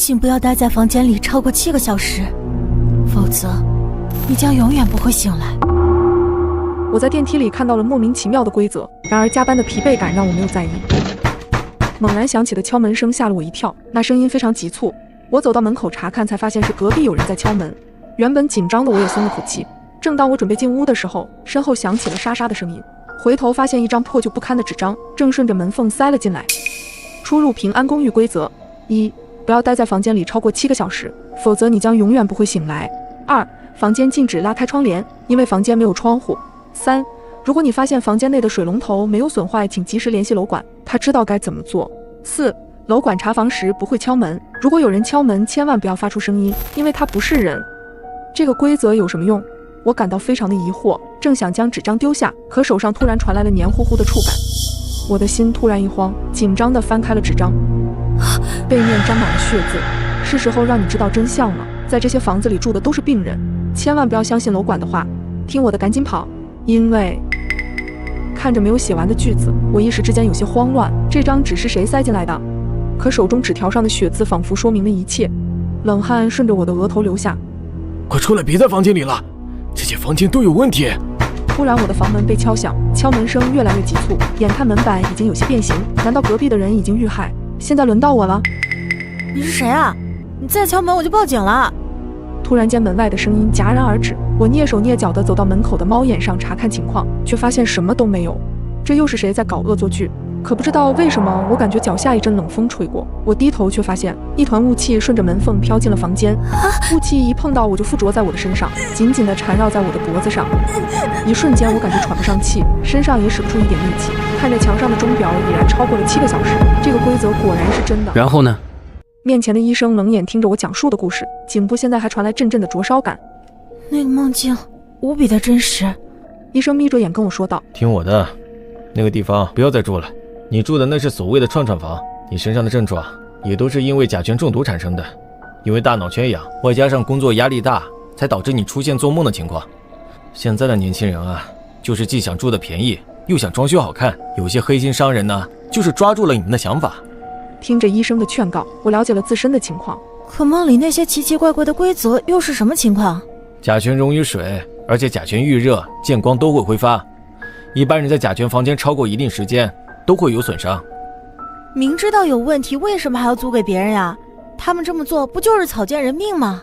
请不要待在房间里超过7个小时，否则你将永远不会醒来。我在电梯里看到了莫名其妙的规则，然而加班的疲惫感让我没有在意。猛然响起的敲门声吓了我一跳，那声音非常急促。我走到门口查看，才发现是隔壁有人在敲门。原本紧张的我也松了口气。正当我准备进屋的时候，身后响起了沙沙的声音。回头发现一张破旧不堪的纸张正顺着门缝塞了进来。出入平安公寓规则：1. 不要待在房间里超过7个小时，否则你将永远不会醒来。2. 房间禁止拉开窗帘，因为房间没有窗户。3. 如果你发现房间内的水龙头没有损坏，请及时联系楼管，他知道该怎么做。4. 楼管查房时不会敲门，如果有人敲门，千万不要发出声音，因为他不是人。这个规则有什么用？我感到非常的疑惑，正想将纸张丢下，可手上突然传来了黏糊糊的触感。我的心突然一慌，紧张地翻开了纸张，背面沾满了血渍。是时候让你知道真相了，在这些房子里住的都是病人，千万不要相信楼管的话，听我的赶紧跑。因为看着没有写完的句子，我一时之间有些慌乱，这张纸是谁塞进来的？可手中纸条上的血渍仿佛说明了一切，冷汗顺着我的额头流下。快出来，别在房间里了，这些房间都有问题。突然我的房门被敲响，敲门声越来越急促，眼看门板已经有些变形，难道隔壁的人已经遇害？现在轮到我了。你是谁啊？你再敲门我就报警了。突然间门外的声音戛然而止，我蹑手蹑脚地走到门口的猫眼上查看情况，却发现什么都没有。这又是谁在搞恶作剧？可不知道为什么，我感觉脚下一阵冷风吹过，我低头却发现一团雾气顺着门缝飘进了房间，雾气一碰到我就附着在我的身上，紧紧地缠绕在我的脖子上。一瞬间我感觉喘不上气，身上也使不出一点力气。看着墙上的钟表已然超过了7个小时，这个规则果然是真的。然后呢？面前的医生冷眼听着我讲述的故事，颈部现在还传来阵阵的灼烧感。那个梦境无比的真实。医生眯着眼跟我说道：听我的，那个地方不要再住了，你住的那是所谓的串串房，你身上的症状也都是因为甲醛中毒产生的，因为大脑缺氧，外加上工作压力大，才导致你出现做梦的情况。现在的年轻人啊，就是既想住的便宜，又想装修好看，有些黑心商人呢，就是抓住了你们的想法。听着医生的劝告，我了解了自身的情况。可梦里那些奇奇怪怪的规则又是什么情况？甲醛溶于水，而且甲醛遇热见光都会挥发，一般人在甲醛房间超过一定时间都会有损伤。明知道有问题，为什么还要租给别人呀？他们这么做不就是草菅人命吗？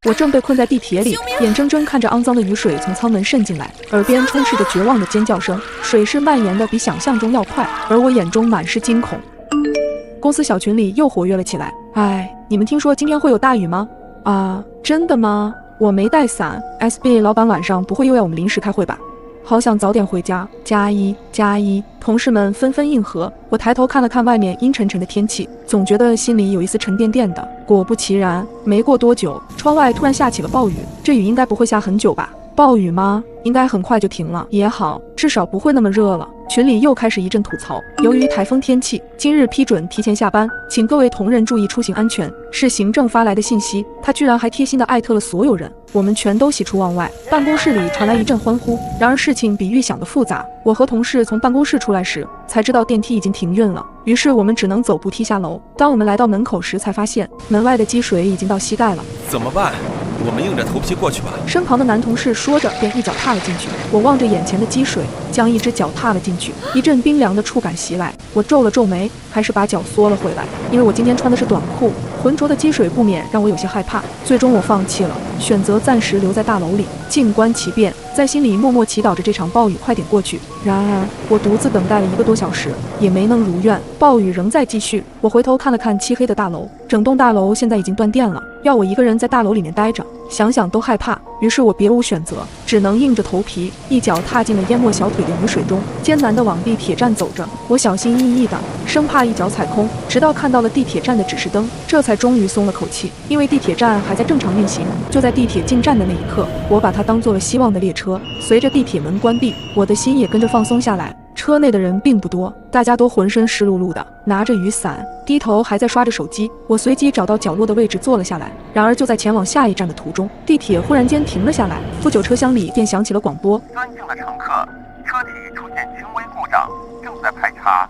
我正被困在地铁里，眼睁睁看着肮脏的雨水从舱门渗进来，耳边充斥着绝望的尖叫声，水势蔓延的比想象中要快，而我眼中满是惊恐。公司小群里又活跃了起来。哎，你们听说今天会有大雨吗？啊，真的吗？我没带伞。SB 老板晚上不会又要我们临时开会吧？好想早点回家。加一，同事们纷纷应和。我抬头看了看外面阴沉沉的天气，总觉得心里有一丝沉甸甸的。果不其然，没过多久，窗外突然下起了暴雨。这雨应该不会下很久吧？暴雨吗？应该很快就停了也好，至少不会那么热了。群里又开始一阵吐槽，由于台风天气，今日批准提前下班，请各位同仁注意出行安全。是行政发来的信息，他居然还贴心的艾特了所有人，我们全都喜出望外。办公室里传来一阵欢呼，然而事情比预想的复杂。我和同事从办公室出来时，才知道电梯已经停运了，于是我们只能走步梯下楼。当我们来到门口时，才发现门外的积水已经到膝盖了。怎么办？我们硬着头皮过去吧。身旁的男同事说着，便一脚踏了进去。我望着眼前的积水，将一只脚踏了进去，一阵冰凉的触感袭来。我皱了皱眉，还是把脚缩了回来，因为我今天穿的是短裤，浑浊的积水不免让我有些害怕。最终我放弃了，选择暂时留在大楼里，静观其变，在心里默默祈祷着这场暴雨快点过去。然而我独自等待了1个多小时，也没能如愿，暴雨仍在继续。我回头看了看漆黑的大楼，整栋大楼现在已经断电了，要我一个人在大楼里面待着，想想都害怕。于是我别无选择，只能硬着头皮一脚踏进了淹没小腿的雨水中，艰难地往地铁站走着。我小心翼翼的，生怕一脚踩空，直到看到了地铁站的指示灯，这才终于松了口气。因为地铁站还在正常运行，就在地铁进站的那一刻，我把它当做了希望的列车。随着地铁门关闭，我的心也跟着放松下来。车内的人并不多，大家都浑身湿漉漉的，拿着雨伞，低头还在刷着手机。我随即找到角落的位置坐了下来。然而就在前往下一站的途中，地铁忽然间停了下来，不久车厢里便响起了广播：尊敬的乘客，车体出现轻微故障，正在排查，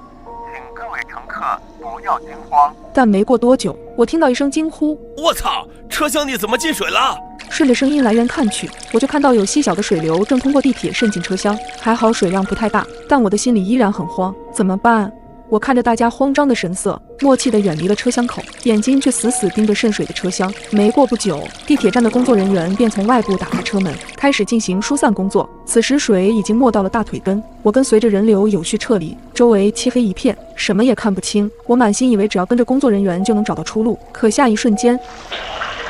请各位乘客不要要惊慌。但没过多久，我听到一声惊呼：我操！车厢里怎么进水了？顺着声音来源看去，我就看到有细小的水流正通过地铁渗进车厢，还好水量不太大，但我的心里依然很慌，怎么办？我看着大家慌张的神色，默契地远离了车厢口，眼睛却死死盯着渗水的车厢。没过不久，地铁站的工作人员便从外部打开车门，开始进行疏散工作。此时水已经没到了大腿根，我跟随着人流有序撤离，周围漆黑一片，什么也看不清。我满心以为只要跟着工作人员就能找到出路，可下一瞬间，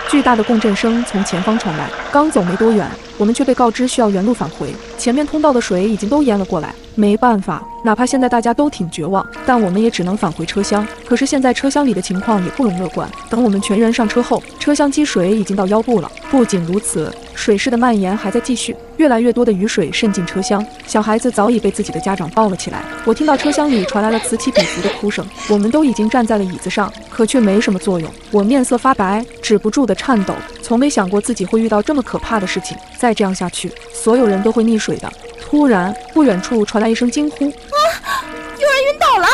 巨大的共振声从前方传来，刚走没多远，我们却被告知需要原路返回，前面通道的水已经都淹了过来。没办法，哪怕现在大家都挺绝望，但我们也只能返回车厢。可是现在车厢里的情况也不容乐观，等我们全员上车后，车厢积水已经到腰部了。不仅如此，水势的蔓延还在继续，越来越多的雨水渗进车厢，小孩子早已被自己的家长抱了起来。我听到车厢里传来了此起彼伏的哭声，我们都已经站在了椅子上，可却没什么作用。我面色发白，止不住的颤抖，从没想过自己会遇到这么可怕的事情。再这样下去，所有人都会溺水的。突然，不远处传来一声惊呼：有人晕倒了！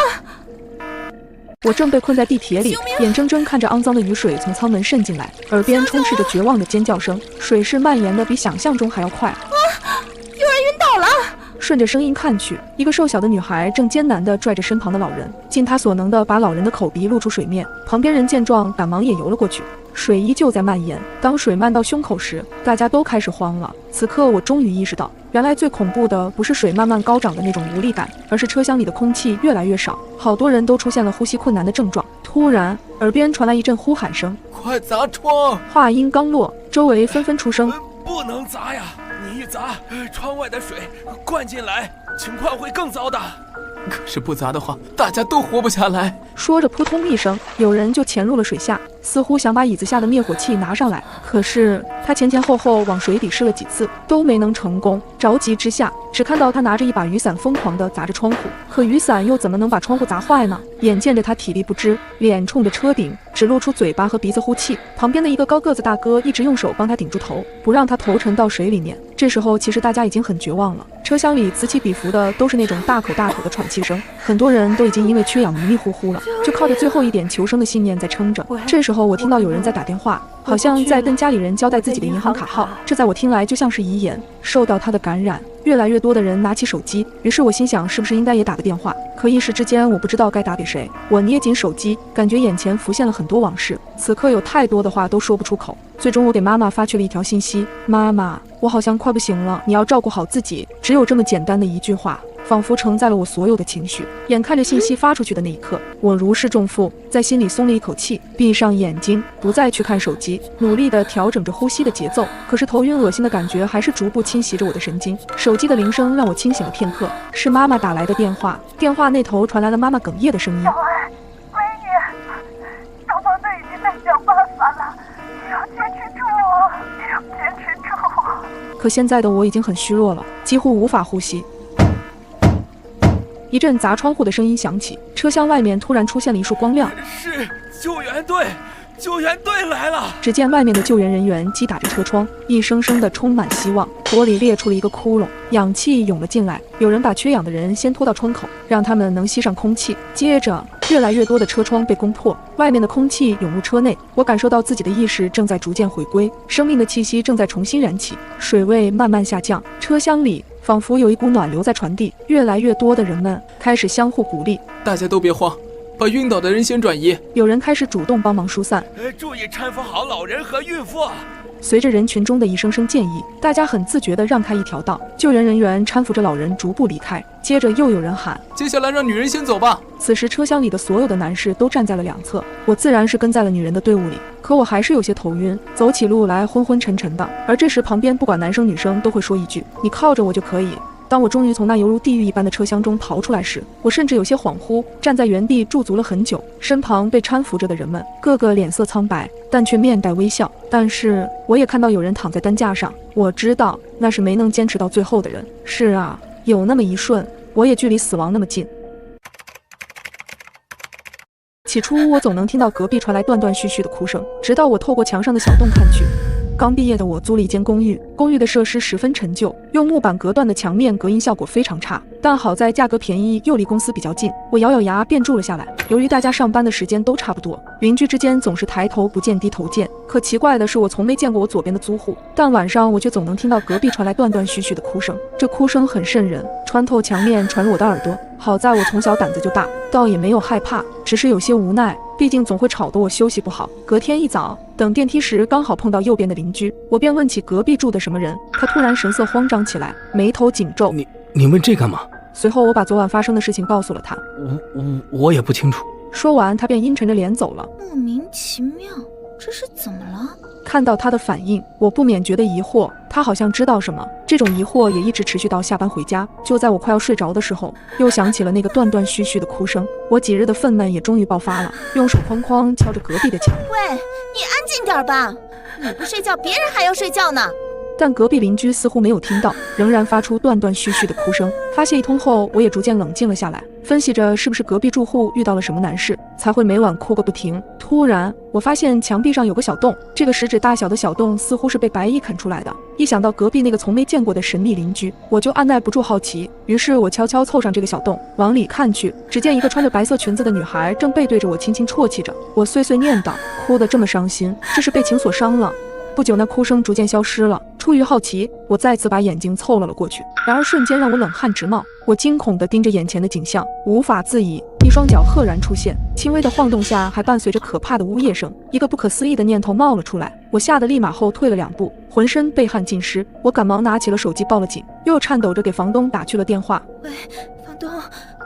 我正被困在地铁里，眼睁睁看着肮脏的雨水从舱门渗进来，耳边充斥着绝望的尖叫声，水势蔓延的比想象中还要快。有人晕倒了！顺着声音看去，一个瘦小的女孩正艰难地拽着身旁的老人，尽她所能地把老人的口鼻露出水面。旁边人见状，赶忙也游了过去。水依旧在蔓延，当水漫到胸口时，大家都开始慌了。此刻我终于意识到，原来最恐怖的不是水慢慢高涨的那种无力感，而是车厢里的空气越来越少，好多人都出现了呼吸困难的症状。突然，耳边传来一阵呼喊声：“快砸窗！”话音刚落，周围纷纷出声：“不能砸呀！你一砸，窗外的水灌进来，情况会更糟的。”可是不砸的话，大家都活不下来。说着扑通一声，有人就潜入了水下，似乎想把椅子下的灭火器拿上来。可是他前前后后往水底试了几次，都没能成功。着急之下，只看到他拿着一把雨伞疯狂地砸着窗户，可雨伞又怎么能把窗户砸坏呢？眼见着他体力不支，脸冲着车顶，只露出嘴巴和鼻子呼气。旁边的一个高个子大哥一直用手帮他顶住头，不让他头沉到水里面。这时候其实大家已经很绝望了，车厢里此起彼伏的都是那种大口大口的喘气声，很多人都已经因为缺氧迷迷糊糊了，就靠着最后一点求生的信念在撑着。这时候我听到有人在打电话，好像在跟家里人交代自己的银行卡号，这在我听来就像是遗言。受到他的感染，越来越多的人拿起手机，于是我心想是不是应该也打个电话，可一时之间我不知道该打给谁。我捏紧手机，感觉眼前浮现了很多往事，此刻有太多的话都说不出口。最终我给妈妈发去了一条信息：妈妈，我好像快不行了，你要照顾好自己。只有这么简单的一句话，仿佛承载了我所有的情绪。眼看着信息发出去的那一刻，我如释重负，在心里松了一口气，闭上眼睛，不再去看手机，努力地调整着呼吸的节奏。可是头晕恶心的感觉还是逐步侵袭着我的神经。手机的铃声让我清醒了片刻，是妈妈打来的电话。电话那头传来了妈妈哽咽的声音：小爱，闺女，消防队已经在想办法了，你要坚持住，你要坚持住。可现在的我已经很虚弱了，几乎无法呼吸。一阵砸窗户的声音响起，车厢外面突然出现了一束光亮，是救援队，救援队来了！只见外面的救援人员击打着车窗，一声声的充满希望。玻璃裂出了一个窟窿，氧气涌了进来。有人把缺氧的人先拖到窗口，让他们能吸上空气。接着，越来越多的车窗被攻破，外面的空气涌入车内。我感受到自己的意识正在逐渐回归，生命的气息正在重新燃起，水位慢慢下降。车厢里仿佛有一股暖流在传递，越来越多的人们开始相互鼓励。大家都别慌，把晕倒的人先转移。有人开始主动帮忙疏散，注意搀扶好老人和孕妇。随着人群中的一声声建议，大家很自觉地让开一条道，救援人员搀扶着老人逐步离开。接着又有人喊：接下来让女人先走吧。此时车厢里的所有的男士都站在了两侧，我自然是跟在了女人的队伍里，可我还是有些头晕，走起路来昏昏沉沉的。而这时旁边不管男生女生都会说一句：你靠着我就可以。当我终于从那犹如地狱一般的车厢中逃出来时，我甚至有些恍惚，站在原地驻足了很久。身旁被搀扶着的人们个个脸色苍白，但却面带微笑。但是我也看到有人躺在担架上，我知道那是没能坚持到最后的人。是啊，有那么一瞬，我也距离死亡那么近。起初我总能听到隔壁传来断断续续的哭声，直到我透过墙上的小洞看去，刚毕业的我租了一间公寓，公寓的设施十分陈旧，用木板隔断的墙面隔音效果非常差，但好在价格便宜又离公司比较近，我咬咬牙便住了下来。由于大家上班的时间都差不多，邻居之间总是抬头不见低头见。可奇怪的是，我从没见过我左边的租户，但晚上我却总能听到隔壁传来断断续续的哭声，这哭声很瘆人，穿透墙面传入我的耳朵。好在我从小胆子就大，倒也没有害怕，只是有些无奈，毕竟总会吵得我休息不好。隔天一早，等电梯时刚好碰到右边的邻居，我便问起隔壁住的什么人，他突然神色慌张起来，眉头紧皱。你问这干嘛？随后我把昨晚发生的事情告诉了他。我也不清楚。说完，他便阴沉着脸走了。莫名其妙，这是怎么了？看到他的反应，我不免觉得疑惑，他好像知道什么。这种疑惑也一直持续到下班回家。就在我快要睡着的时候，又响起了那个断断续续的哭声。我几日的愤懑也终于爆发了，用手哐哐敲着隔壁的墙。喂，你安静点吧，你不睡觉，别人还要睡觉呢。但隔壁邻居似乎没有听到，仍然发出断断续续的哭声。发泄一通后，我也逐渐冷静了下来，分析着是不是隔壁住户遇到了什么难事，才会每晚哭个不停。突然，我发现墙壁上有个小洞，这个食指大小的小洞似乎是被白蚁啃出来的。一想到隔壁那个从没见过的神秘邻居，我就按耐不住好奇，于是我悄悄凑上这个小洞，往里看去，只见一个穿着白色裙子的女孩正背对着我轻轻啜泣着。我碎碎念道：哭得这么伤心，这是被情所伤了。不久，那哭声逐渐消失了。出于好奇，我再次把眼睛凑了过去，然而瞬间让我冷汗直冒。我惊恐地盯着眼前的景象，无法自已。一双脚赫然出现，轻微的晃动下还伴随着可怕的呜咽声。一个不可思议的念头冒了出来，我吓得立马后退了2步，浑身被汗浸湿。我赶忙拿起了手机报了警，又颤抖着给房东打去了电话。喂，房东，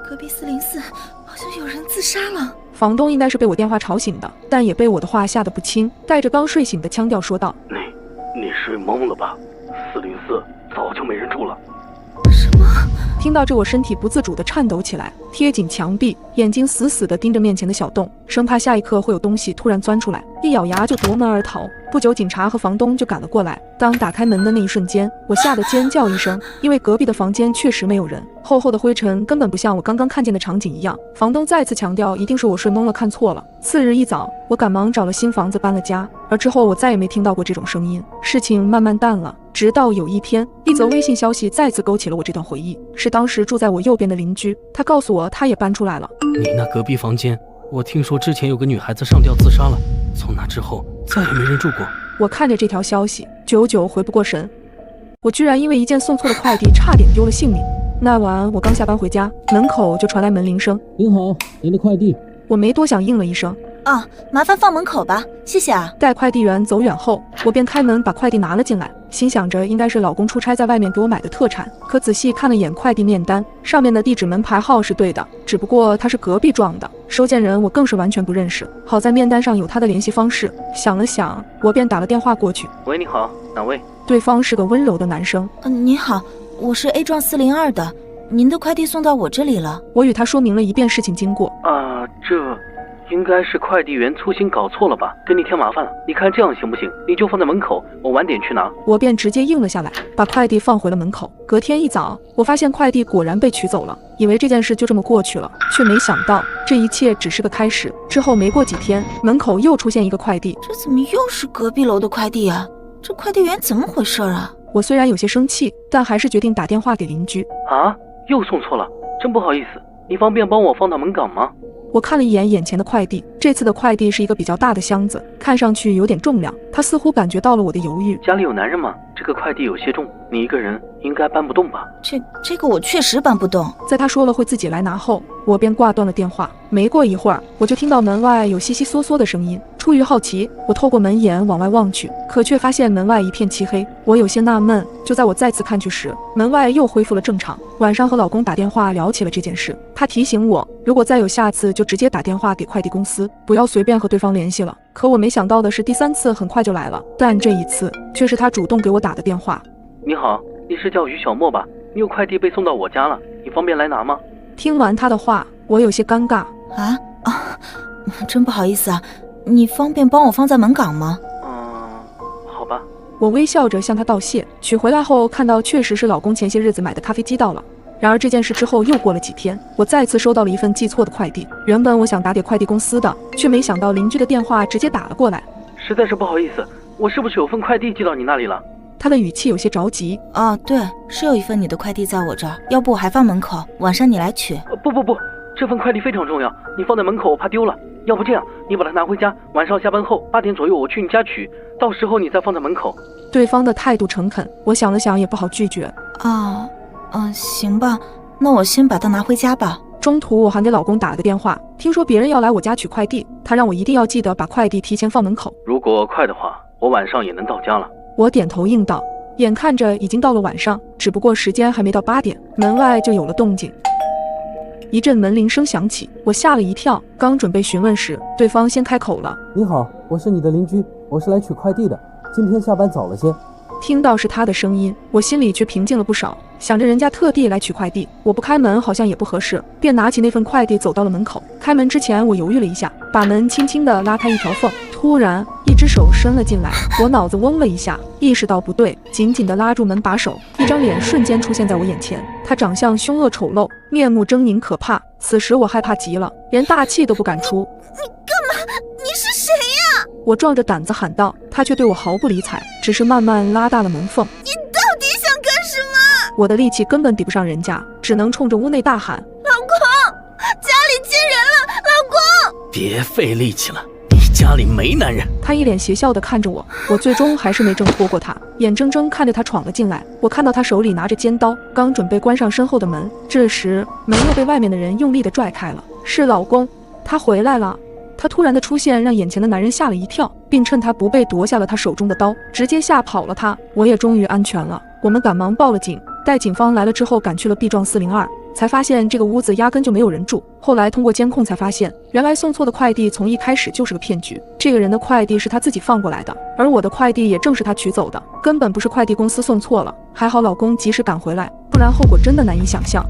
隔壁404好像有人自杀了。房东应该是被我电话吵醒的，但也被我的话吓得不轻，带着刚睡醒的腔调说道：你睡懵了吧？404早就没人住了。什么？听到这，我身体不自主地颤抖起来，贴紧墙壁，眼睛死死地盯着面前的小洞，生怕下一刻会有东西突然钻出来，一咬牙就夺门而逃。不久，警察和房东就赶了过来。当打开门的那一瞬间，我吓得尖叫一声，因为隔壁的房间确实没有人，厚厚的灰尘根本不像我刚刚看见的场景一样。房东再次强调，一定是我睡懵了，看错了。次日一早，我赶忙找了新房子搬了家，而之后我再也没听到过这种声音。事情慢慢淡了，直到有一天，一则微信消息再次勾起了我这段回忆，是当时住在我右边的邻居，他告诉我他也搬出来了。你那隔壁房间，我听说之前有个女孩子上吊自杀了，从那之后再也没人住过。我看着这条消息，久久回不过神。我居然因为一件送错的快递差点丢了性命。那晚我刚下班回家，门口就传来门铃声。您好，您的快递。我没多想应了一声。啊，麻烦放门口吧，谢谢啊。待快递员走远后，我便开门把快递拿了进来，心想着应该是老公出差在外面给我买的特产。可仔细看了眼快递面单，上面的地址门牌号是对的，只不过他是隔壁撞的，收件人我更是完全不认识。好在面单上有他的联系方式，想了想，我便打了电话过去。喂，你好，哪位？对方是个温柔的男生。你好，我是 A 幢402的，您的快递送到我这里了。我与他说明了一遍事情经过。这应该是快递员粗心搞错了吧，给你添麻烦了。你看这样行不行？你就放在门口，我晚点去拿。我便直接应了下来，把快递放回了门口。隔天一早，我发现快递果然被取走了，以为这件事就这么过去了，却没想到这一切只是个开始。之后没过几天，门口又出现一个快递。这怎么又是隔壁楼的快递啊？这快递员怎么回事啊？我虽然有些生气，但还是决定打电话给邻居。又送错了，真不好意思，你方便帮我放到门岗吗？我看了一眼眼前的快递，这次的快递是一个比较大的箱子，看上去有点重量。他似乎感觉到了我的犹豫。家里有男人吗？这个快递有些重，你一个人应该搬不动吧？这个我确实搬不动。在他说了会自己来拿后，我便挂断了电话。没过一会儿，我就听到门外有悉悉嗦嗦的声音。出于好奇，我透过门眼往外望去，可却发现门外一片漆黑。我有些纳闷，就在我再次看去时，门外又恢复了正常。晚上和老公打电话聊起了这件事，他提醒我，如果再有下次就直接打电话给快递公司，不要随便和对方联系了。可我没想到的是，第3次很快就来了，但这一次却是他主动给我打的电话。你好，你是叫于小莫吧？你有快递被送到我家了，你方便来拿吗？听完他的话，我有些尴尬。真不好意思啊，你方便帮我放在门岗吗？好吧。我微笑着向他道谢。取回来后看到确实是老公前些日子买的咖啡机到了。然而这件事之后又过了几天，我再次收到了一份寄错的快递。原本我想打给快递公司的，却没想到邻居的电话直接打了过来。实在是不好意思，我是不是有份快递寄到你那里了？他的语气有些着急。哦，对，是有一份你的快递在我这儿，要不我还放门口，晚上你来取。不，这份快递非常重要，你放在门口我怕丢了。要不这样，你把它拿回家，晚上下班后8点左右我去你家取，到时候你再放在门口。对方的态度诚恳，我想了想也不好拒绝。行吧，那我先把它拿回家吧。中途我还给老公打了个电话，听说别人要来我家取快递，他让我一定要记得把快递提前放门口。如果快的话，我晚上也能到家了。我点头应道。眼看着已经到了晚上，只不过时间还没到8点，门外就有了动静。一阵门铃声响起，我吓了一跳，刚准备询问时，对方先开口了：你好，我是你的邻居，我是来取快递的，今天下班早了些。听到是他的声音，我心里却平静了不少，想着人家特地来取快递，我不开门好像也不合适，便拿起那份快递走到了门口。开门之前我犹豫了一下，把门轻轻地拉开一条缝，突然一只手伸了进来，我脑子嗡了一下，意识到不对，紧紧地拉住门把手，一张脸瞬间出现在我眼前，他长相凶恶丑陋，面目狰狞可怕。此时我害怕极了，连大气都不敢出。你干嘛？你是谁呀？我壮着胆子喊道，他却对我毫不理睬，只是慢慢拉大了门缝。你到底想干什么？我的力气根本抵不上人家，只能冲着屋内大喊：老公，家里接人了，老公！别费力气了，你家里没男人。他一脸邪笑地看着我，我最终还是没挣脱过他，眼睁睁看着他闯了进来。我看到他手里拿着尖刀，刚准备关上身后的门，这时门又被外面的人用力地拽开了。是老公，他回来了。他突然的出现让眼前的男人吓了一跳，并趁他不备夺下了他手中的刀，直接吓跑了他。我也终于安全了。我们赶忙报了警，待警方来了之后赶去了 B 幢402，才发现这个屋子压根就没有人住。后来通过监控才发现，原来送错的快递从一开始就是个骗局。这个人的快递是他自己放过来的，而我的快递也正是他取走的，根本不是快递公司送错了。还好老公及时赶回来，不然后果真的难以想象。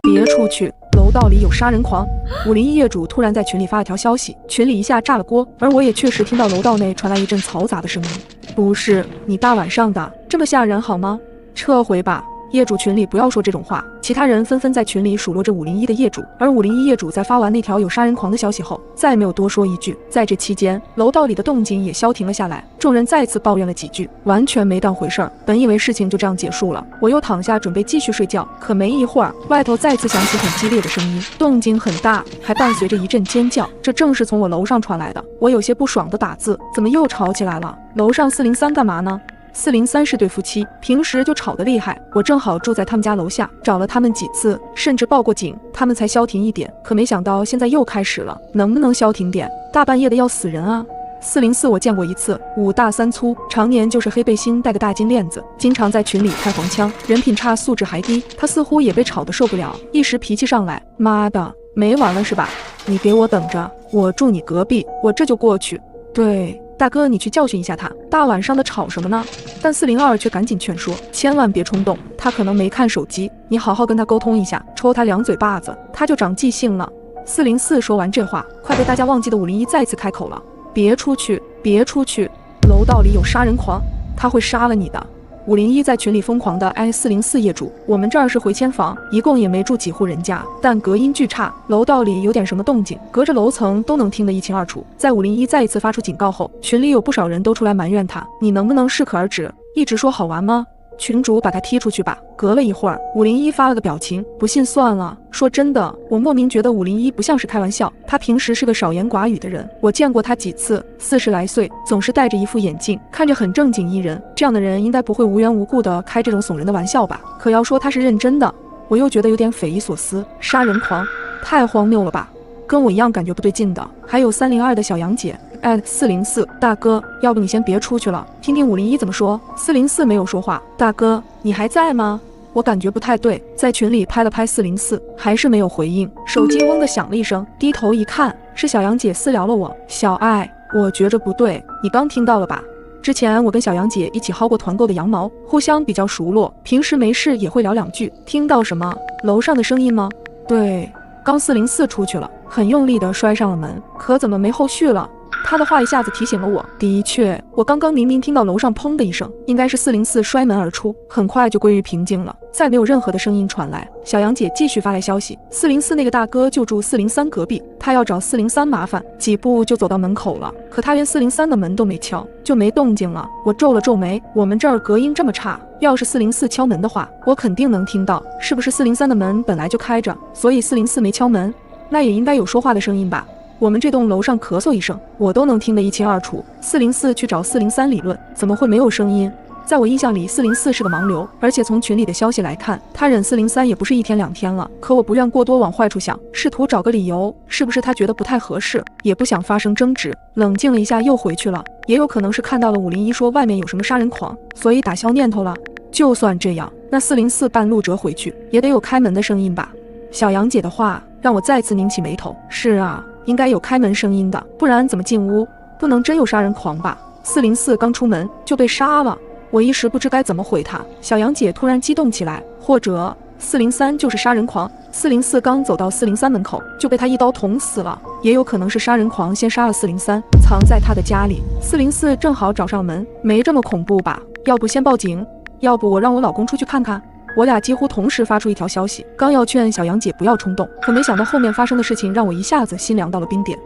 别出去，楼道里有杀人狂！501业主突然在群里发了条消息，群里一下炸了锅，而我也确实听到楼道内传来一阵嘈杂的声音。不是你大晚上的这么吓人好吗？撤回吧。业主群里不要说这种话，其他人纷纷在群里数落着501的业主，而501业主在发完那条有杀人狂的消息后，再没有多说一句。在这期间，楼道里的动静也消停了下来，众人再次抱怨了几句，完全没当回事儿。本以为事情就这样结束了，我又躺下准备继续睡觉，可没一会儿，外头再次响起很激烈的声音，动静很大，还伴随着一阵尖叫，这正是从我楼上传来的。我有些不爽地打字，怎么又吵起来了？楼上403干嘛呢？403是对夫妻，平时就吵得厉害。我正好住在他们家楼下，找了他们几次，甚至报过警，他们才消停一点。可没想到现在又开始了，能不能消停点？大半夜的要死人啊！404我见过一次，5大3粗，常年就是黑背心，戴个大金链子，经常在群里开黄腔，人品差，素质还低。他似乎也被吵得受不了，一时脾气上来，妈的，没完了是吧？你给我等着，我住你隔壁，我这就过去。对。大哥，你去教训一下他，大晚上的吵什么呢？但402却赶紧劝说，千万别冲动，他可能没看手机，你好好跟他沟通一下，抽他2嘴巴子，他就长记性了。404说完这话，快被大家忘记的501再次开口了：别出去，别出去，楼道里有杀人狂，他会杀了你的。501在群里疯狂的挨404业主，我们这儿是回迁房，一共也没住几户人家，但隔音巨差，楼道里有点什么动静，隔着楼层都能听得一清二楚。在501再一次发出警告后，群里有不少人都出来埋怨他，你能不能适可而止，一直说好玩吗？群主把他踢出去吧。隔了一会儿，501发了个表情，不信算了。说真的，我莫名觉得501不像是开玩笑，他平时是个少言寡语的人，我见过他几次，40来岁，总是戴着一副眼镜，看着很正经一人，这样的人应该不会无缘无故的开这种耸人的玩笑吧？可要说他是认真的，我又觉得有点匪夷所思。杀人狂，太荒谬了吧？跟我一样感觉不对劲的还有302的小杨姐，404大哥，要不你先别出去了，听听501怎么说。404没有说话。大哥，你还在吗？我感觉不太对，在群里拍了拍404，还是没有回应。手机嗡的响了一声，低头一看，是小杨姐私聊了我。小爱，我觉着不对，你刚听到了吧？之前我跟小杨姐一起薅过团购的羊毛，互相比较熟络，平时没事也会聊两句。听到什么？楼上的声音吗？对，刚404出去了，很用力地摔上了门，可怎么没后续了？他的话一下子提醒了我，的确，我刚刚明明听到楼上砰的一声，应该是404摔门而出，很快就归于平静了，再没有任何的声音传来。小杨姐继续发来消息，404那个大哥就住403隔壁，他要找403麻烦，几步就走到门口了，可他连403的门都没敲，就没动静了。我皱了皱眉，我们这儿隔音这么差，要是404敲门的话，我肯定能听到，是不是403的门本来就开着，所以404没敲门？那也应该有说话的声音吧。我们这栋楼上咳嗽一声，我都能听得一清二楚。404去找403理论，怎么会没有声音？在我印象里，404是个盲流，而且从群里的消息来看，他忍403也不是1天2天了。可我不愿过多往坏处想，试图找个理由，是不是他觉得不太合适，也不想发生争执。冷静了一下，又回去了。也有可能是看到了501说外面有什么杀人狂，所以打消念头了。就算这样，那404半路折回去，也得有开门的声音吧？小杨姐的话让我再次拧起眉头。是啊，应该有开门声音的，不然怎么进屋？不能真有杀人狂吧？404刚出门就被杀了，我一时不知该怎么回他。小杨姐突然激动起来，或者403就是杀人狂，404刚走到403门口就被他一刀捅死了，也有可能是杀人狂先杀了403，藏在他的家里，404正好找上门，没这么恐怖吧？要不先报警，要不我让我老公出去看看。我俩几乎同时发出一条消息，刚要劝小杨姐不要冲动，可没想到后面发生的事情让我一下子心凉到了冰点。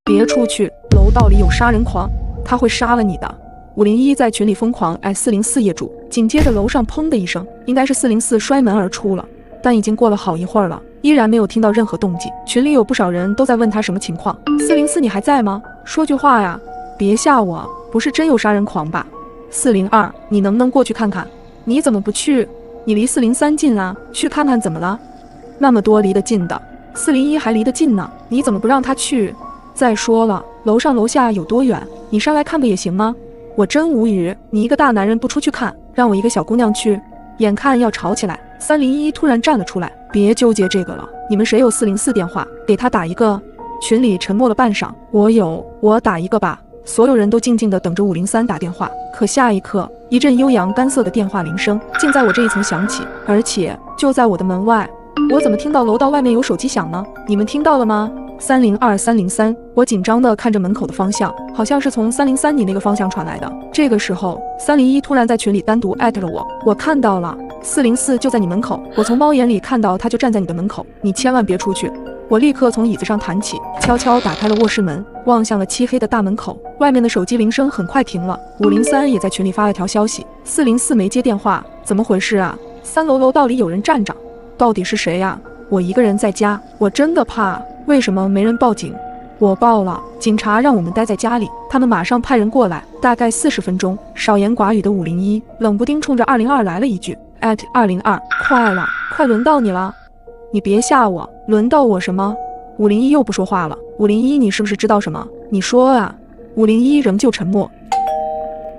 别出去，楼道里有杀人狂，他会杀了你的。501在群里疯狂艾404业主，紧接着楼上砰的一声，应该是404摔门而出了，但已经过了好一会儿了，依然没有听到任何动静。群里有不少人都在问他什么情况，404你还在吗？说句话呀，别吓我，不是真有杀人狂吧？402你能不能过去看看？你怎么不去？你离403近啊，去看看怎么了？那么多离得近的，401还离得近呢，你怎么不让他去？再说了，楼上楼下有多远？你上来看个也行吗？我真无语，你一个大男人不出去看，让我一个小姑娘去，眼看要吵起来，301突然站了出来，别纠结这个了，你们谁有404电话，给他打一个。群里沉默了半晌，我有，我打一个吧。所有人都静静地等着503打电话，可下一刻，一阵悠扬干涩的电话铃声竟在我这一层响起，而且就在我的门外。我怎么听到楼道外面有手机响呢？你们听到了吗？302-303，我紧张地看着门口的方向，好像是从303你那个方向传来的。这个时候，301突然在群里单独艾特了我，我看到了，404就在你门口，我从猫眼里看到他就站在你的门口，你千万别出去。我立刻从椅子上弹起，悄悄打开了卧室门，望向了漆黑的大门口。外面的手机铃声很快停了，503也在群里发了条消息，404没接电话，怎么回事啊？3楼楼道里有人站着，到底是谁呀？我一个人在家，我真的怕，为什么没人报警？我报了，警察让我们待在家里，他们马上派人过来，大概40分钟。少言寡语的501冷不丁冲着202来了一句@202，快了，快轮到你了。你别吓我，轮到我什么？501又不说话了。501，你是不是知道什么？你说啊。501仍旧沉默。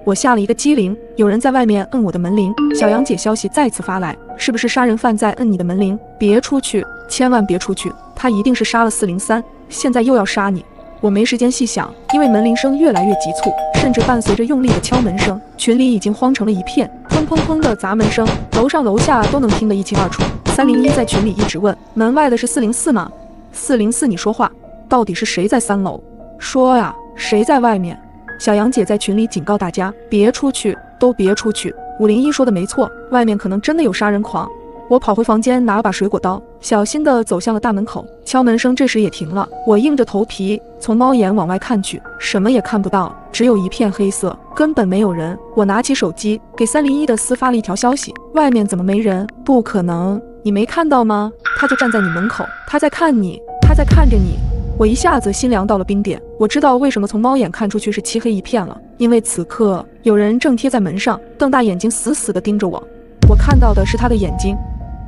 我吓了一个激灵，有人在外面摁我的门铃。小杨姐消息再次发来，是不是杀人犯在摁你的门铃？别出去，千万别出去，他一定是杀了403，现在又要杀你。我没时间细想，因为门铃声越来越急促，甚至伴随着用力的敲门声，群里已经慌成了一片，砰砰砰的砸门声，楼上楼下都能听得一清二楚。301在群里一直问，门外的是404吗？404，你说话，到底是谁在3楼？说呀，谁在外面？小杨姐在群里警告大家，别出去，都别出去。501说的没错，外面可能真的有杀人狂。我跑回房间拿了把水果刀，小心地走向了大门口。敲门声这时也停了，我硬着头皮从猫眼往外看去，什么也看不到，只有一片黑色，根本没有人。我拿起手机给301的私发了一条消息，外面怎么没人？不可能，你没看到吗？他就站在你门口，他在看你，他在看着你。我一下子心凉到了冰点，我知道为什么从猫眼看出去是漆黑一片了，因为此刻有人正贴在门上，瞪大眼睛死死地盯着我。我看到的是他的眼睛，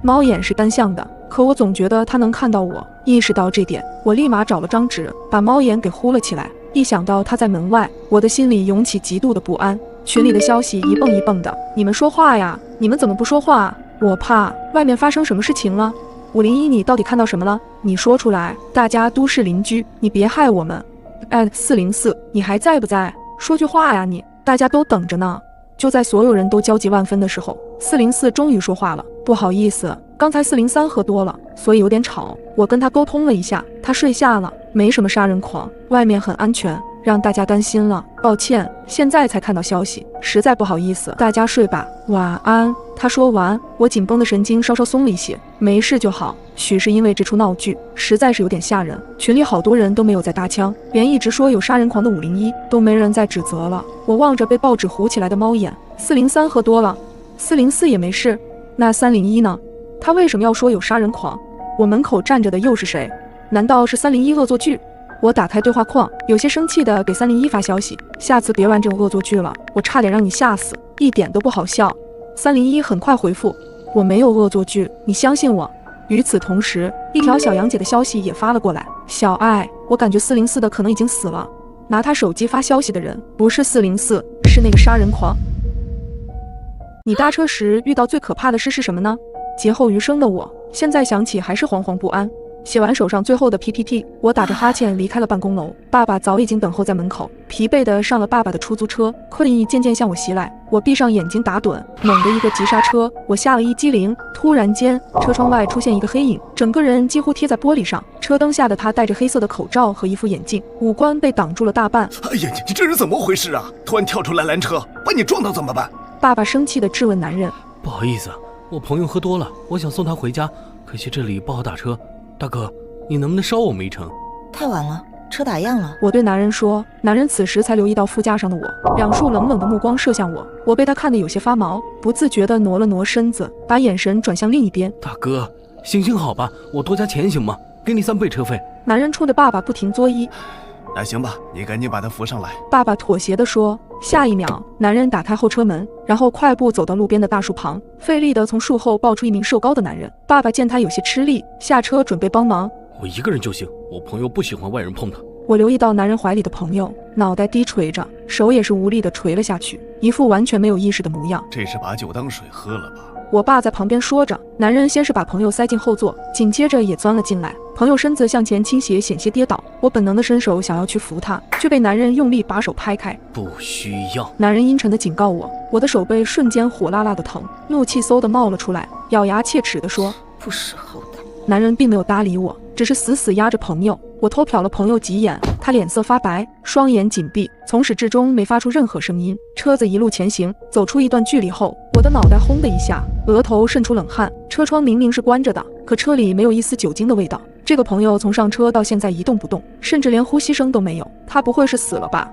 猫眼是单向的，可我总觉得他能看到我。意识到这点，我立马找了张纸，把猫眼给糊了起来。一想到他在门外，我的心里涌起极度的不安。群里的消息一蹦一蹦的，你们说话呀，你们怎么不说话？我怕外面发生什么事情了。501，你到底看到什么了？你说出来，大家都是邻居，你别害我们。404，你还在不在？说句话呀你，大家都等着呢。就在所有人都焦急万分的时候，404终于说话了。不好意思，刚才403喝多了，所以有点吵。我跟他沟通了一下，他睡下了，没什么杀人狂，外面很安全。让大家担心了，抱歉，现在才看到消息，实在不好意思，大家睡吧，晚安。他说完，我紧绷的神经稍稍松了一些，没事就好。许是因为这出闹剧实在是有点吓人，群里好多人都没有再搭腔，连一直说有杀人狂的501都没人再指责了。我望着被报纸糊起来的猫眼，403喝多了，404也没事，那301呢？他为什么要说有杀人狂？我门口站着的又是谁？难道是301恶作剧？我打开对话框，有些生气的给301发消息，下次别玩这种恶作剧了，我差点让你吓死，一点都不好笑。301很快回复，我没有恶作剧，你相信我。与此同时，一条小杨姐的消息也发了过来，小爱，我感觉404的可能已经死了，拿他手机发消息的人不是404，是那个杀人狂。你搭车时遇到最可怕的事是什么呢？劫后余生的我，现在想起还是惶惶不安。写完手上最后的 PPT， 我打着哈欠离开了办公楼。爸爸早已经等候在门口，疲惫地上了爸爸的出租车。困意渐渐向我袭来，我闭上眼睛打盹，猛地一个急刹车，我吓了一激灵。突然间，车窗外出现一个黑影，整个人几乎贴在玻璃上。车灯下的他戴着黑色的口罩和一副眼镜，五官被挡住了大半。哎呀，你这人怎么回事啊？突然跳出来拦车，把你撞到怎么办？爸爸生气地质问男人。不好意思，我朋友喝多了，我想送他回家，可惜这里不好打车。大哥，你能不能捎我们一程？太晚了，车打烊了。我对男人说，男人此时才留意到副驾上的我，两束冷冷的目光射向我，我被他看得有些发毛，不自觉地挪了挪身子，把眼神转向另一边。大哥，行好吧，我多加钱行吗？给你3倍车费。男人冲着爸爸不停作揖。那行吧，你赶紧把他扶上来。爸爸妥协地说。下一秒，男人打开后车门，然后快步走到路边的大树旁，费力地从树后抱出一名瘦高的男人。爸爸见他有些吃力，下车准备帮忙。我一个人就行，我朋友不喜欢外人碰他。我留意到男人怀里的朋友脑袋低垂着，手也是无力地垂了下去，一副完全没有意识的模样。这是把酒当水喝了吧？我爸在旁边说着。男人先是把朋友塞进后座，紧接着也钻了进来。朋友身子向前倾斜，险些跌倒。我本能的伸手想要去扶他，却被男人用力把手拍开。不需要。男人阴沉地警告我，我的手背瞬间火辣辣的疼，怒气嗖地冒了出来，咬牙切齿地说：不识好歹。男人并没有搭理我，只是死死压着朋友。我偷瞟了朋友几眼，他脸色发白，双眼紧闭，从始至终没发出任何声音。车子一路前行，走出一段距离后，我的脑袋轰的一下，额头渗出冷汗。车窗明明是关着的，可车里没有一丝酒精的味道。这个朋友从上车到现在一动不动，甚至连呼吸声都没有。他不会是死了吧？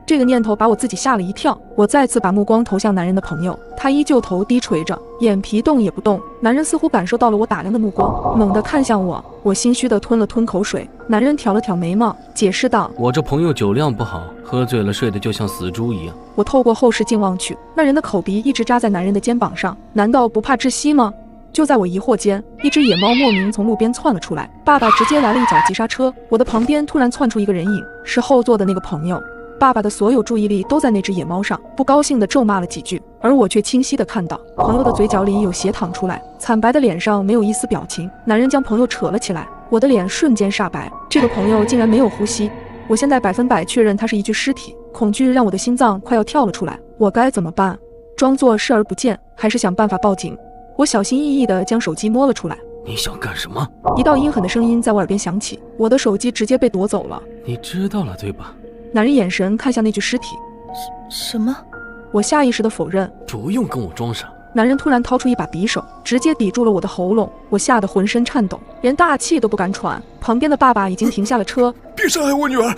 这个念头把我自己吓了一跳。我再次把目光投向男人的朋友，他依旧头低垂着，眼皮动也不动。男人似乎感受到了我打量的目光，猛地看向我。我心虚地吞了吞口水。男人挑了挑眉毛，解释道：我这朋友酒量不好，喝醉了睡得就像死猪一样。我透过后视镜望去，那人的口鼻一直扎在男人的肩膀上，难道不怕窒息吗？就在我疑惑间，一只野猫莫名从路边窜了出来，爸爸直接来了一脚急刹车。我的旁边突然窜出一个人影，是后座的那个朋友。爸爸的所有注意力都在那只野猫上，不高兴地咒骂了几句，而我却清晰地看到朋友的嘴角里有血淌出来，惨白的脸上没有一丝表情。男人将朋友扯了起来，我的脸瞬间煞白，这个朋友竟然没有呼吸。我现在100%确认他是一具尸体，恐惧让我的心脏快要跳了出来。我该怎么办？装作视而不见，还是想办法报警？我小心翼翼地将手机摸了出来。你想干什么？一道阴狠的声音在我耳边响起，我的手机直接被夺走了。你知道了对吧？男人眼神看向那具尸体。什么？我下意识地否认。不用跟我装傻。男人突然掏出一把匕首，直接抵住了我的喉咙，我吓得浑身颤抖，连大气都不敢喘。旁边的爸爸已经停下了车。别伤害我女儿，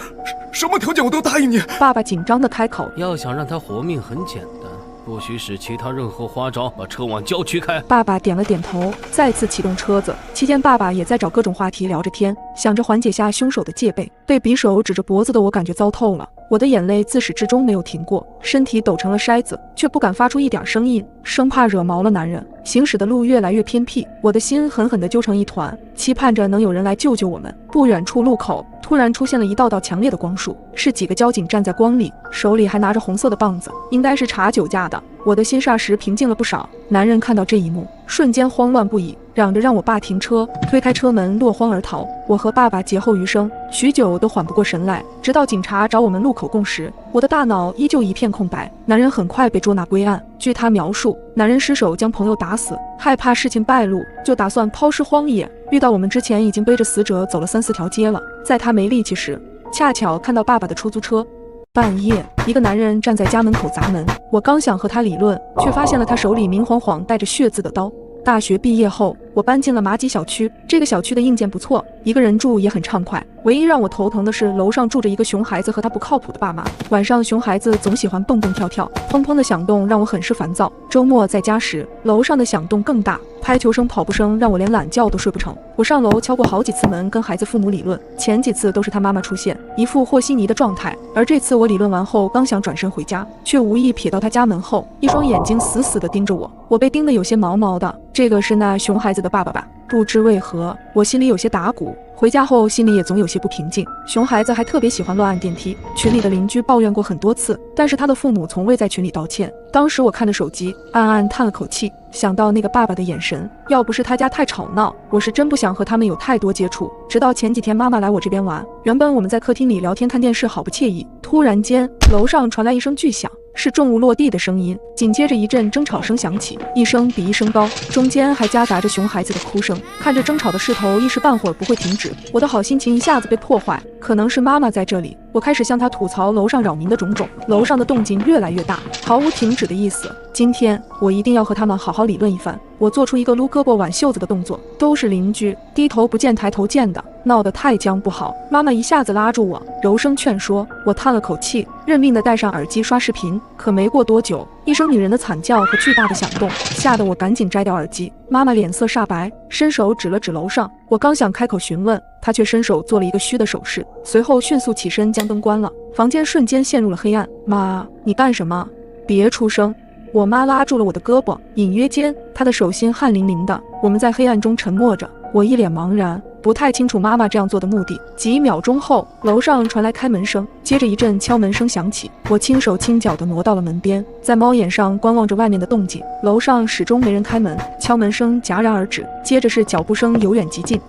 什么条件我都答应你。爸爸紧张地开口。要想让她活命很简单，不许使其他任何花招，把车往郊区开。爸爸点了点头，再次启动车子。期间爸爸也在找各种话题聊着天，想着缓解下凶手的戒备。被匕首指着脖子的我感觉糟透了，我的眼泪自始至终没有停过，身体抖成了筛子，却不敢发出一点声音，生怕惹毛了男人。行驶的路越来越偏僻，我的心狠狠地揪成一团，期盼着能有人来救救我们。不远处路口突然出现了一道道强烈的光束，是几个交警站在光里，手里还拿着红色的棒子，应该是查酒驾的。我的心霎时平静了不少。男人看到这一幕，瞬间慌乱不已，嚷着让我爸停车，推开车门落荒而逃。我和爸爸劫后余生，许久都缓不过神来，直到警察找我们录口供时，我的大脑依旧一片空白。男人很快被捉拿归案。据他描述，男人失手将朋友打死，害怕事情败露，就打算抛尸荒野。遇到我们之前已经背着死者走了3、4条街了，在他没力气时，恰巧看到爸爸的出租车，半夜，一个男人站在家门口砸门，我刚想和他理论，却发现了他手里明晃晃带着血渍的刀。大学毕业后，我搬进了马吉小区。这个小区的硬件不错，一个人住也很畅快。唯一让我头疼的是，楼上住着一个熊孩子和他不靠谱的爸妈。晚上熊孩子总喜欢蹦蹦跳跳，砰砰的响动让我很是烦躁。周末在家时，楼上的响动更大，拍球声、跑步声让我连懒觉都睡不成。我上楼敲过好几次门，跟孩子父母理论，前几次都是他妈妈出现，一副和稀泥的状态。而这次我理论完后，刚想转身回家，却无意瞥到他家门后，一双眼睛死死地盯着我。我被盯得有些毛毛的，这个是那熊孩子的爸爸吧？不知为何，我心里有些打鼓。回家后心里也总有些不平静。熊孩子还特别喜欢乱按电梯，群里的邻居抱怨过很多次，但是他的父母从未在群里道歉。当时我看着手机，暗暗叹了口气，想到那个爸爸的眼神，要不是他家太吵闹，我是真不想和他们有太多接触。直到前几天妈妈来我这边玩，原本我们在客厅里聊天看电视，好不惬意。突然间，楼上传来一声巨响，是重物落地的声音，紧接着一阵争吵声响起，一声比一声高，中间还夹杂着熊孩子的哭声。看着争吵的势头，一时半会儿不会停止，我的好心情一下子被破坏。可能是妈妈在这里，我开始向她吐槽楼上扰民的种种。楼上的动静越来越大，毫无停止的意思。今天我一定要和他们好好理论一番。我做出一个撸胳膊挽袖子的动作，都是邻居，低头不见抬头见的，闹得太僵不好。妈妈一下子拉住我，柔声劝说。我叹了口气，认命的戴上耳机刷视频。可没过多久，一声女人的惨叫和巨大的响动，吓得我赶紧摘掉耳机。妈妈脸色煞白，伸手指了指楼上。我刚想开口询问，她却伸手做了一个虚的手势，随后迅速起身将灯关了。房间瞬间陷入了黑暗。妈，你干什么？别出声！我妈拉住了我的胳膊，隐约间她的手心汗淋淋的。我们在黑暗中沉默着，我一脸茫然，不太清楚妈妈这样做的目的。几秒钟后，楼上传来开门声，接着一阵敲门声响起。我轻手轻脚地挪到了门边，在猫眼上观望着外面的动静。楼上始终没人开门，敲门声戛然而止，接着是脚步声由远及近。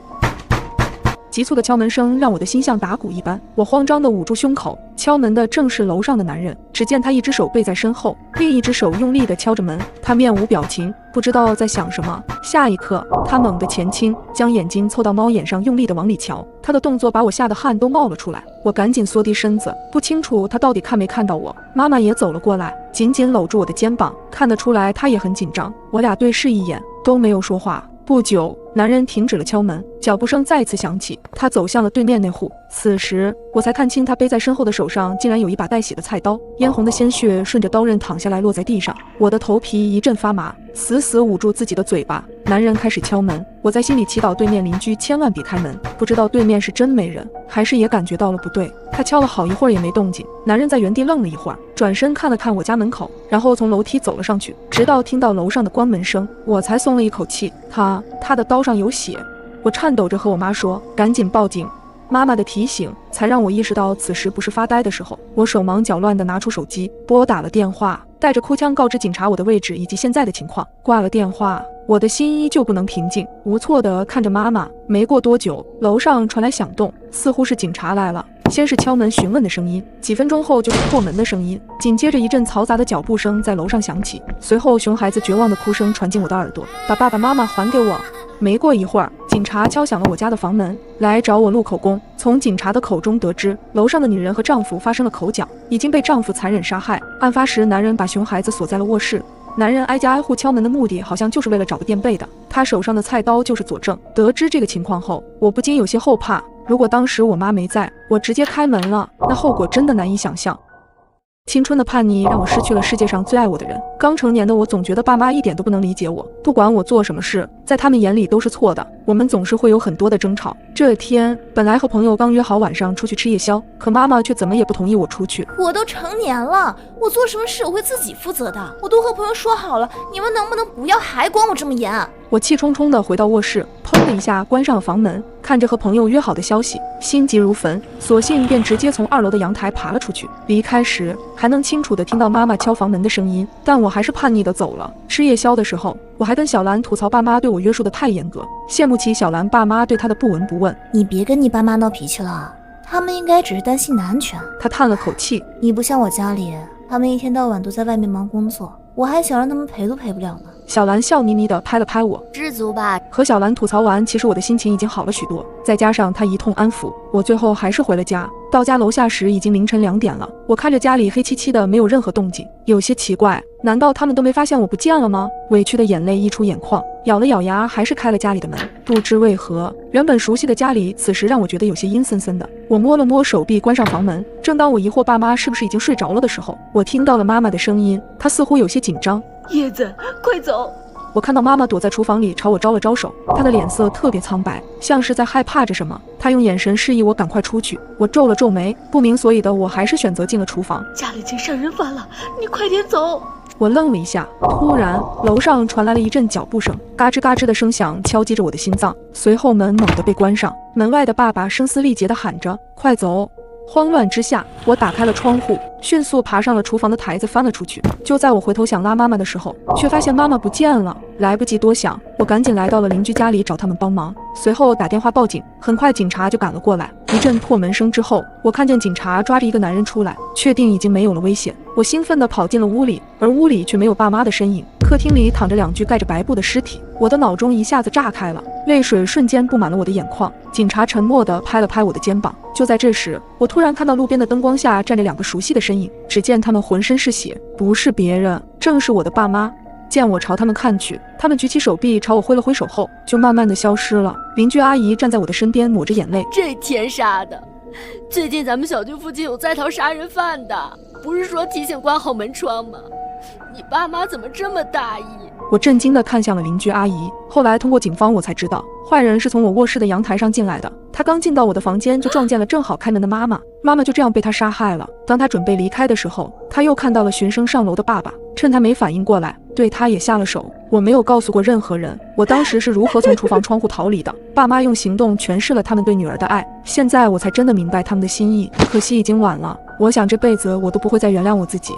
急促的敲门声让我的心像打鼓一般，我慌张地捂住胸口。敲门的正是楼上的男人，只见他一只手背在身后，另一只手用力地敲着门。他面无表情，不知道在想什么。下一刻，他猛地前倾，将眼睛凑到猫眼上，用力地往里瞧。他的动作把我吓得汗都冒了出来，我赶紧缩低身子，不清楚他到底看没看到我。妈妈也走了过来，紧紧搂住我的肩膀，看得出来他也很紧张。我俩对视一眼，都没有说话。不久，男人停止了敲门，脚步声再次响起，他走向了对面那户。此时我才看清，他背在身后的手上竟然有一把带血的菜刀，嫣红的鲜血顺着刀刃淌下来，落在地上。我的头皮一阵发麻，死死捂住自己的嘴巴。男人开始敲门，我在心里祈祷对面邻居千万别开门。不知道对面是真没人，还是也感觉到了不对。他敲了好一会儿也没动静，男人在原地愣了一会儿，转身看了看我家门口，然后从楼梯走了上去，直到听到楼上的关门声，我才松了一口气。他的刀上有血。我颤抖着和我妈说，赶紧报警。妈妈的提醒才让我意识到此时不是发呆的时候。我手忙脚乱地拿出手机，拨打了电话，带着哭腔告知警察我的位置以及现在的情况。挂了电话，我的心依旧不能平静，无措地看着妈妈。没过多久，楼上传来响动，似乎是警察来了。先是敲门询问的声音，几分钟后就是破门的声音，紧接着一阵嘈杂的脚步声在楼上响起，随后熊孩子绝望的哭声传进我的耳朵，把爸爸妈妈还给我。没过一会儿，警察敲响了我家的房门，来找我录口供。从警察的口中得知，楼上的女人和丈夫发生了口角，已经被丈夫残忍杀害。案发时，男人把熊孩子锁在了卧室。男人挨家挨户敲门的目的好像就是为了找个垫背的，他手上的菜刀就是佐证。得知这个情况后，我不禁有些后怕，如果当时我妈没在，我直接开门了，那后果真的难以想象。青春的叛逆让我失去了世界上最爱我的人。刚成年的我总觉得爸妈一点都不能理解我，不管我做什么事，在他们眼里都是错的。我们总是会有很多的争吵。这天本来和朋友刚约好晚上出去吃夜宵，可妈妈却怎么也不同意我出去。我都成年了，我做什么事我会自己负责的，我都和朋友说好了，你们能不能不要还管我这么严？我气冲冲地回到卧室，砰的一下关上了房门，看着和朋友约好的消息，心急如焚，索性便直接从2楼的阳台爬了出去。离开时还能清楚地听到妈妈敲房门的声音，但我还是叛逆地走了。吃夜宵的时候，我还跟小兰吐槽爸妈对我约束得太严格，羡慕起小兰爸妈对她的不闻不问。你别跟你爸妈闹脾气了，他们应该只是担心你的安全。她叹了口气，你不像我家里，他们一天到晚都在外面忙工作，我还想让他们陪都陪不了呢。小兰笑眯眯地拍了拍我，知足吧，和小兰吐槽完，其实我的心情已经好了许多，再加上她一通安抚，我最后还是回了家。到家楼下时已经凌晨2点了，我看着家里黑漆漆的，没有任何动静，有些奇怪，难道他们都没发现我不见了吗？委屈的眼泪溢出眼眶，咬了咬牙，还是开了家里的门。不知为何，原本熟悉的家里，此时让我觉得有些阴森森的。我摸了摸手臂，关上房门。正当我疑惑爸妈是不是已经睡着了的时候，我听到了妈妈的声音，她似乎有些紧张。叶子，快走！我看到妈妈躲在厨房里朝我招了招手，她的脸色特别苍白，像是在害怕着什么。她用眼神示意我赶快出去。我皱了皱眉，不明所以的我还是选择进了厨房。家里进杀人犯了，你快点走！我愣了一下，突然楼上传来了一阵脚步声，嘎吱嘎吱的声响敲击着我的心脏。随后门猛地被关上，门外的爸爸声嘶力竭地喊着：“快走！”慌乱之下，我打开了窗户，迅速爬上了厨房的台子，翻了出去。就在我回头想拉妈妈的时候，却发现妈妈不见了。来不及多想，我赶紧来到了邻居家里找他们帮忙，随后打电话报警。很快警察就赶了过来。一阵破门声之后，我看见警察抓着一个男人出来，确定已经没有了危险。我兴奋地跑进了屋里，而屋里却没有爸妈的身影。客厅里躺着2具盖着白布的尸体，我的脑中一下子炸开了，泪水瞬间布满了我的眼眶。警察沉默地拍了拍我的肩膀。就在这时，我突然看到路边的灯光下站着2个熟悉的身影，只见他们浑身是血，不是别人，正是我的爸妈。见我朝他们看去，他们举起手臂朝我挥了挥手后，就慢慢的消失了。邻居阿姨站在我的身边，抹着眼泪：“这天杀的！最近咱们小区附近有在逃杀人犯的，不是说提醒关好门窗吗？你爸妈怎么这么大意？”我震惊地看向了邻居阿姨，后来通过警方我才知道，坏人是从我卧室的阳台上进来的。他刚进到我的房间，就撞见了正好开门的妈妈，妈妈就这样被他杀害了。当他准备离开的时候，他又看到了循声上楼的爸爸，趁他没反应过来，对他也下了手。我没有告诉过任何人，我当时是如何从厨房窗户逃离的。爸妈用行动诠释了他们对女儿的爱，现在我才真的明白他们的心意，可惜已经晚了。我想这辈子我都不会再原谅我自己。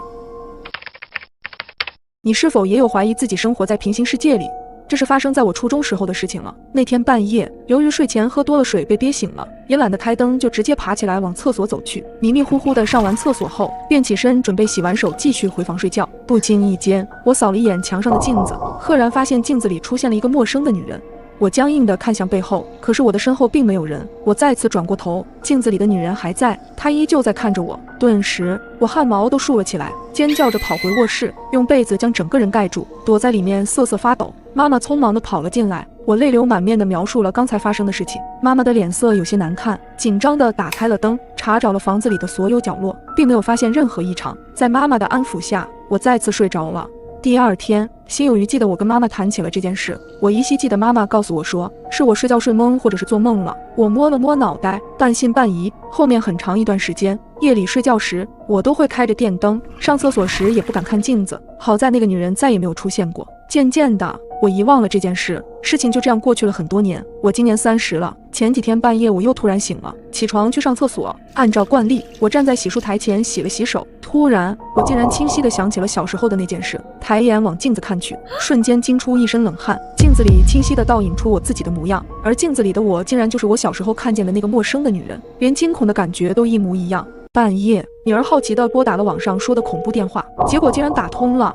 你是否也有怀疑自己生活在平行世界里？这是发生在我初中时候的事情了。那天半夜，由于睡前喝多了水被憋醒了，也懒得开灯，就直接爬起来往厕所走去。迷迷糊糊的上完厕所后，便起身准备洗完手继续回房睡觉。不经意间，我扫了一眼墙上的镜子，赫然发现镜子里出现了一个陌生的女人。我僵硬地看向背后，可是我的身后并没有人。我再次转过头，镜子里的女人还在，她依旧在看着我。顿时，我汗毛都竖了起来，尖叫着跑回卧室，用被子将整个人盖住，躲在里面瑟瑟发抖。妈妈匆忙地跑了进来，我泪流满面地描述了刚才发生的事情。妈妈的脸色有些难看，紧张地打开了灯，查找了房子里的所有角落，并没有发现任何异常。在妈妈的安抚下，我再次睡着了。第二天，心有余悸的我跟妈妈谈起了这件事。我依稀记得妈妈告诉我说，是我睡觉睡懵，或者是做梦了。我摸了摸脑袋，半信半疑。后面很长一段时间，夜里睡觉时，我都会开着电灯，上厕所时也不敢看镜子。好在那个女人再也没有出现过。渐渐的，我遗忘了这件事，事情就这样过去了很多年。我今年30了，前几天半夜我又突然醒了，起床去上厕所。按照惯例，我站在洗漱台前洗了洗手，突然我竟然清晰地想起了小时候的那件事。抬眼往镜子看去，瞬间惊出一身冷汗。镜子里清晰地倒影出我自己的模样，而镜子里的我竟然就是我小时候看见的那个陌生的女人，连惊恐的感觉都一模一样。半夜，女儿好奇地拨打了网上说的恐怖电话，结果竟然打通了。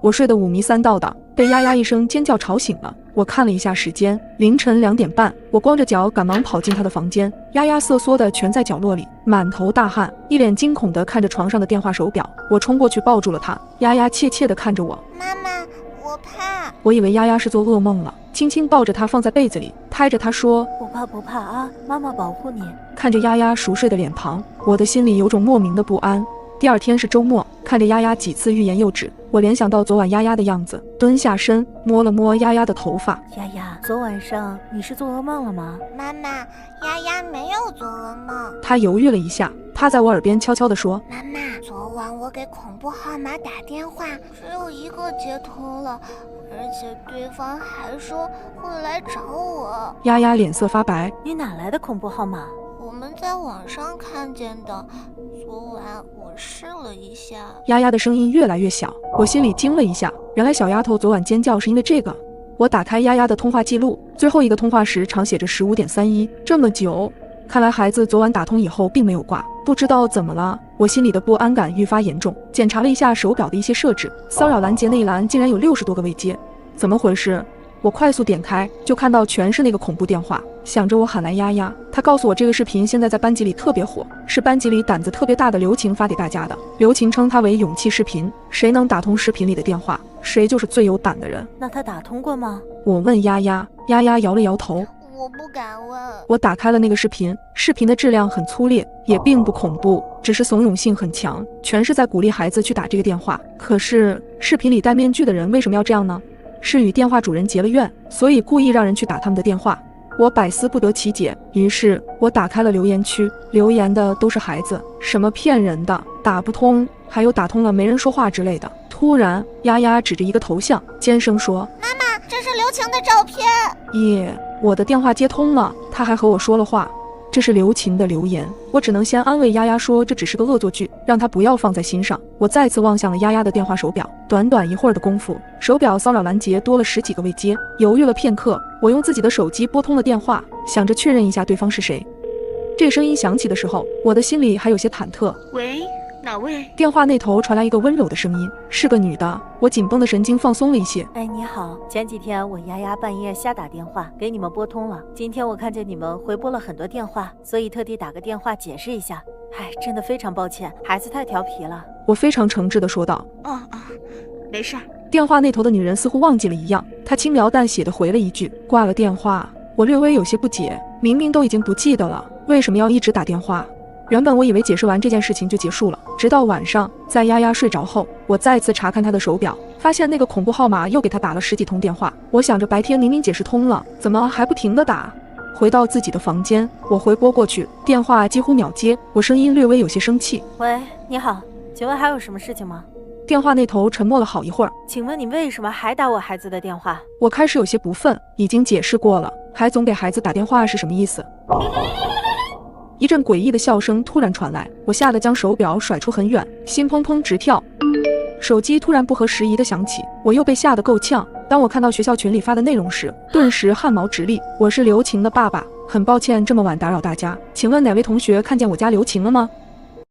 我睡得5迷3道的，被丫丫一声尖叫吵醒了。我看了一下时间，凌晨2点半。我光着脚赶忙跑进她的房间，丫丫瑟缩的蜷在角落里，满头大汗，一脸惊恐的看着床上的电话手表。我冲过去抱住了她，丫丫怯怯的看着我，妈妈，我怕。我以为丫丫是做噩梦了，轻轻抱着她放在被子里，拍着她说，不怕不怕啊，妈妈保护你。看着丫丫熟睡的脸庞，我的心里有种莫名的不安。第二天是周末，看着丫丫几次欲言又止，我联想到昨晚丫丫的样子，蹲下身摸了摸丫丫的头发。丫丫，昨晚上你是做噩梦了吗？妈妈，丫丫没有做噩梦。她犹豫了一下，趴在我耳边悄悄地说，妈妈，昨晚我给恐怖号码打电话，只有一个接通了，而且对方还说会来找我。丫丫脸色发白，你哪来的恐怖号码？我们在网上看见的，昨晚我试了一下。丫丫的声音越来越小，我心里惊了一下，原来小丫头昨晚尖叫是因为这个。我打开丫丫的通话记录，最后一个通话时长写着15点31，这么久，看来孩子昨晚打通以后并没有挂，不知道怎么了。我心里的不安感愈发严重，检查了一下手表的一些设置，骚扰拦截那一栏竟然有60多个未接，怎么回事？我快速点开，就看到全是那个恐怖电话，想着我喊来丫丫，她告诉我这个视频现在在班级里特别火，是班级里胆子特别大的刘晴发给大家的。刘晴称它为勇气视频，谁能打通视频里的电话，谁就是最有胆的人。那他打通过吗？我问丫丫，丫丫摇了摇头。我不敢问。我打开了那个视频，视频的质量很粗劣，也并不恐怖，只是怂恿性很强，全是在鼓励孩子去打这个电话。可是视频里戴面具的人为什么要这样呢？是与电话主人结了怨，所以故意让人去打他们的电话。我百思不得其解，于是我打开了留言区，留言的都是孩子，什么骗人的，打不通，还有打通了没人说话之类的。突然丫丫指着一个头像，尖声说：妈妈，这是刘晴的照片。耶，我的电话接通了，她还和我说了话。这是刘晴的留言，我只能先安慰丫丫说这只是个恶作剧，让她不要放在心上。我再次望向了丫丫的电话手表，短短一会儿的功夫，手表骚扰拦截多了10几个未接。犹豫了片刻，我用自己的手机拨通了电话，想着确认一下对方是谁。这个声音响起的时候，我的心里还有些忐忑。喂，哪位？电话那头传来一个温柔的声音，是个女的。我紧绷的神经放松了一些。哎，你好，前几天我丫丫半夜瞎打电话给你们拨通了，今天我看见你们回拨了很多电话，所以特地打个电话解释一下。哎，真的非常抱歉，孩子太调皮了。我非常诚挚地说道。没事儿。电话那头的女人似乎忘记了一样，她轻描淡写地回了一句，挂了电话。我略微有些不解，明明都已经不记得了，为什么要一直打电话？原本我以为解释完这件事情就结束了，直到晚上，在丫丫睡着后，我再次查看她的手表，发现那个恐怖号码又给她打了10几通电话。我想着白天明明解释通了，怎么还不停地打？回到自己的房间，我回拨过去，电话几乎秒接，我声音略微有些生气。喂，你好，请问还有什么事情吗？电话那头沉默了好一会儿。请问你为什么还打我孩子的电话？我开始有些不忿，已经解释过了，还总给孩子打电话是什么意思？一阵诡异的笑声突然传来，我吓得将手表甩出很远，心砰砰直跳。手机突然不合时宜的响起，我又被吓得够呛。当我看到学校群里发的内容时，顿时汗毛直立。我是刘晴的爸爸，很抱歉这么晚打扰大家，请问哪位同学看见我家刘晴了吗？